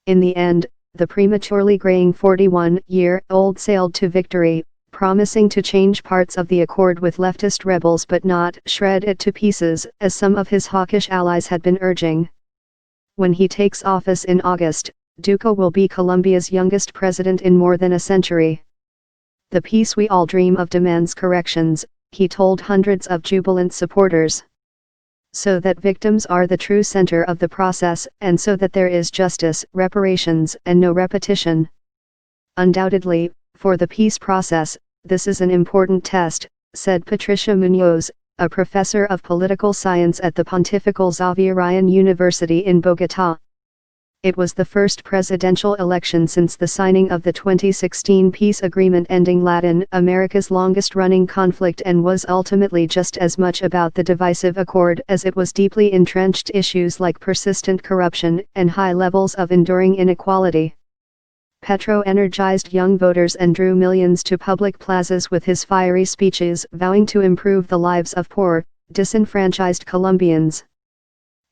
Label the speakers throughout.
Speaker 1: In the end, the prematurely graying 41-year-old sailed to victory, promising to change parts of the accord with leftist rebels but not shred it to pieces, as some of his hawkish allies had been urging. When he takes office in August, Duque will be Colombia's youngest president in more than a century. The peace we all dream of demands corrections, he told hundreds of jubilant supporters. So that victims are the true center of the process, and so that there is justice, reparations, and no repetition. Undoubtedly, for the peace process, this is an important test, said Patricia Munoz, a professor of political science at the Pontifical Xaverian University in Bogotá. It was the first presidential election since the signing of the 2016 peace agreement ending Latin America's longest-running conflict and was ultimately just as much about the divisive accord as it was deeply entrenched issues like persistent corruption and high levels of enduring inequality. Petro energized young voters and drew millions to public plazas with his fiery speeches vowing to improve the lives of poor, disenfranchised Colombians.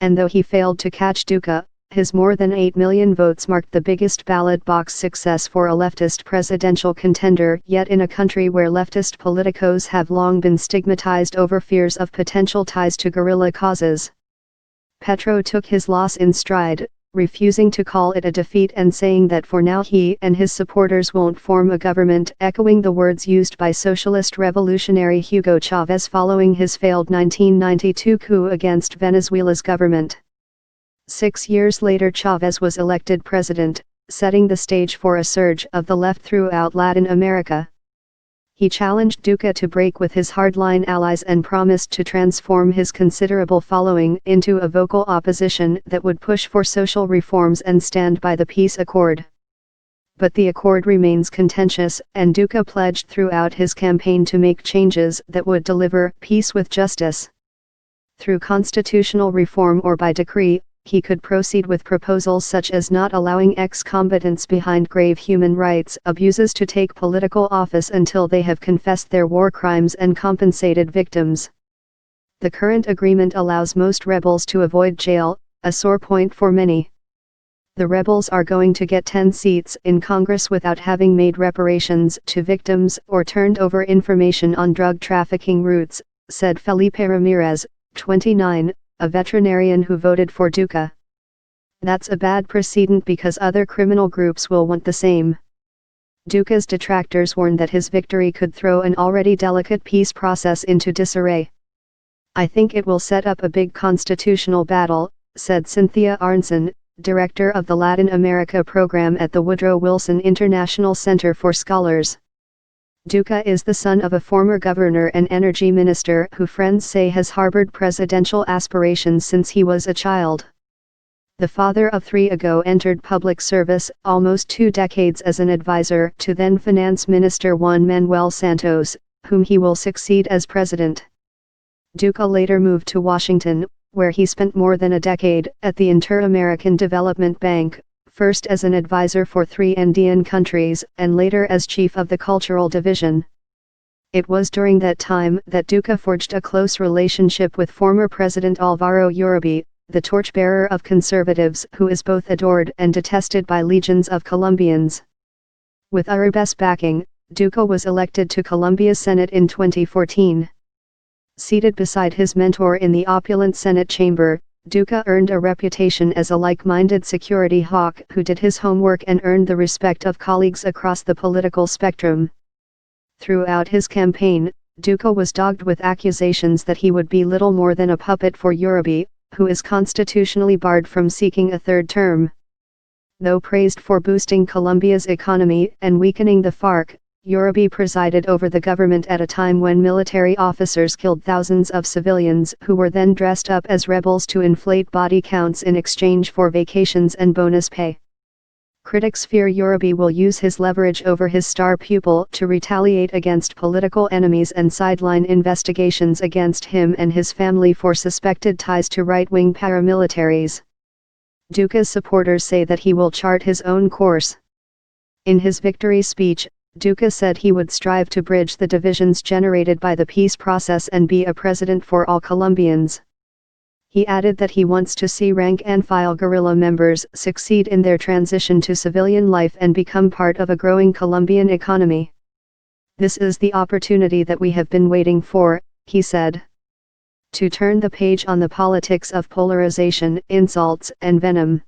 Speaker 1: And though he failed to catch Duque, his more than 8 million votes marked the biggest ballot box success for a leftist presidential contender yet in a country where leftist politicos have long been stigmatized over fears of potential ties to guerrilla causes. Petro took his loss in stride, refusing to call it a defeat and saying that for now he and his supporters won't form a government, echoing the words used by socialist revolutionary Hugo Chavez following his failed 1992 coup against Venezuela's government. 6 years later Chavez was elected president, setting the stage for a surge of the left throughout Latin America. He challenged Duque to break with his hardline allies and promised to transform his considerable following into a vocal opposition that would push for social reforms and stand by the peace accord. But the accord remains contentious, and Duque pledged throughout his campaign to make changes that would deliver peace with justice. Through constitutional reform or by decree, he could proceed with proposals such as not allowing ex-combatants behind grave human rights abuses to take political office until they have confessed their war crimes and compensated victims. The current agreement allows most rebels to avoid jail, a sore point for many. The rebels are going to get 10 seats in Congress without having made reparations to victims or turned over information on drug trafficking routes, said Felipe Ramirez, 29, a veterinarian who voted for Duque. That's a bad precedent because other criminal groups will want the same. Duque's detractors warn that his victory could throw an already delicate peace process into disarray. I think it will set up a big constitutional battle, said Cynthia Arnson, director of the Latin America program at the Woodrow Wilson International Center for Scholars. Duque is the son of a former governor and energy minister who friends say has harbored presidential aspirations since he was a child. The father of 3 entered public service, almost 2 decades as an advisor to then Finance Minister Juan Manuel Santos, whom he will succeed as president. Duque later moved to Washington, where he spent more than a decade at the Inter-American Development Bank, first as an advisor for 3 Andean countries and later as chief of the cultural division. It was during that time that Duque forged a close relationship with former President Álvaro Uribe, the torchbearer of conservatives who is both adored and detested by legions of Colombians. With Uribe's backing, Duque was elected to Colombia's Senate in 2014. Seated beside his mentor in the opulent Senate chamber, Duque earned a reputation as a like-minded security hawk who did his homework and earned the respect of colleagues across the political spectrum. Throughout his campaign, Duque was dogged with accusations that he would be little more than a puppet for Uribe, who is constitutionally barred from seeking a 3rd term. Though praised for boosting Colombia's economy and weakening the FARC, Uribe presided over the government at a time when military officers killed thousands of civilians who were then dressed up as rebels to inflate body counts in exchange for vacations and bonus pay. Critics fear Uribe will use his leverage over his star pupil to retaliate against political enemies and sideline investigations against him and his family for suspected ties to right-wing paramilitaries. Duque's supporters say that he will chart his own course. In his victory speech, Duque said he would strive to bridge the divisions generated by the peace process and be a president for all Colombians. He added that he wants to see rank-and-file guerrilla members succeed in their transition to civilian life and become part of a growing Colombian economy. This is the opportunity that we have been waiting for, he said. To turn the page on the politics of polarization, insults, and venom.